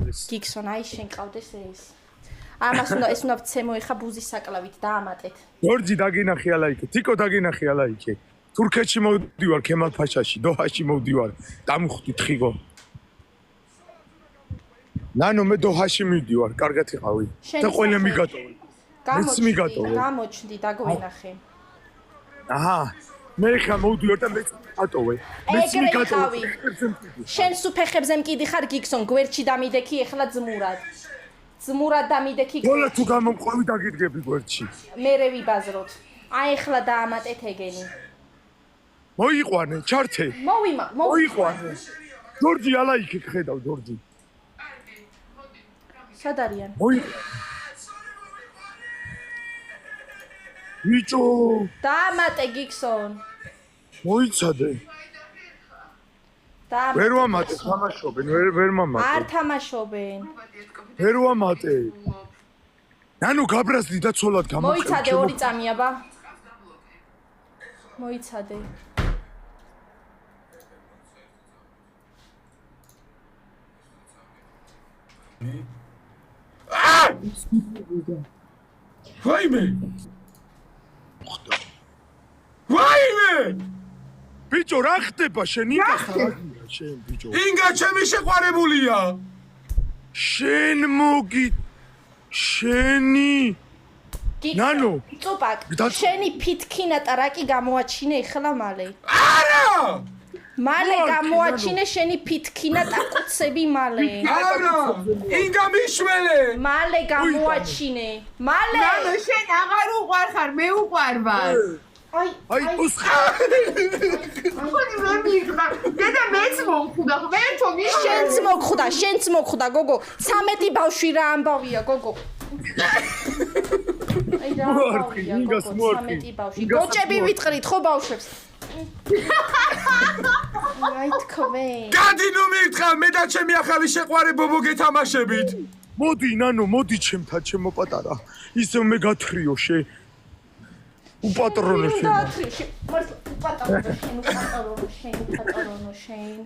გიქსონ, აი შენ ყავდეს ეს. ამას უნდა ეს უნდა ვცემო ეხა ბუზის საკლავით დაამატეთ. ჯორჯი დაგინახე ალაიქე, თიკო დაგინახე ალაიქე. თურქეთში მოვდივარ, ქემალ-ფაშაში, დოჰაში მოვდივარ. დამხვდით ხიგო. ნანო მე დოჰაში მივდივარ, კარგად იყავი. და ყველა მიგატოვე. მეც მიგატოვე. გამოჩნდი, დაგვენახე. აჰა. მე ხა მოვდივარ და მეც მიგატოვე. მეც მიგატოვე. შენ სუფეხებზე მკიდი ხარ გიქსონ, გვერდში დამიდექი ეხლა ძმურად. ძმურად დამიდექი. ყველა თუ გამომყვევი დაგიდგები გვერდში. მერე ვიბაზროთ. აი ეხლა დაამატეთ ეგენი. მოიყვანე, ჩართე. მოიყვანე. ჯორჯი ალაიქე ხედავ ჯორჯი. სად არიან? ბიჭო. დაამატე გიქსონ. მოიცადე. ვერ ვამატე, თამაშობენ, ვერ მამატე. არ თამაშობენ. ვერ ვამატე. ნანო გაბრაზდი და ცოლად გამოყევ. მოიცადე ორი წამია ბა. მოიცადე. ვაიმე! ვაიმე! ბიჭო რა ხდება შენ ინგა ხარაგია შენ ბიჭო. ინგა ჩემი შეყვარებულია. შენ მოგი შენი ნანო წუპაკ შენი ფითქინა ტარაკი გამოაჩინე ეხლა მალე. არა! მალე გამოაჩინე შენი ფითქინა ტაკუცები მალე. არა! ინგა მიშველე! მალე გამოაჩინე. მალე! ნანო შენ აღარ უყვარ ხარ, მე უყვარ ვარ. აი უსხა. ხოდი მე მიგდა. დედა მეც მომხუდა, მე თომი შენც მოგხვდა, შენც მოგხვდა გოგო. 13 ბავშვი რა ამბავია გოგო. აი რა ამბავია გოგო, 13 ბავშვი. გოჭები ვიტყრით ხო ბავშვებს? აი თქო. გადი ნუ მითხარ, მე და ჩემი ახალი შეყვარე ბობო გეთამაშებით. მოდი ნანო, მოდი ჩემთან, ჩემო პატარა. ისევ მე გათხრიო შე. უპატრონო შენ. მართლა უპატრონო შენ.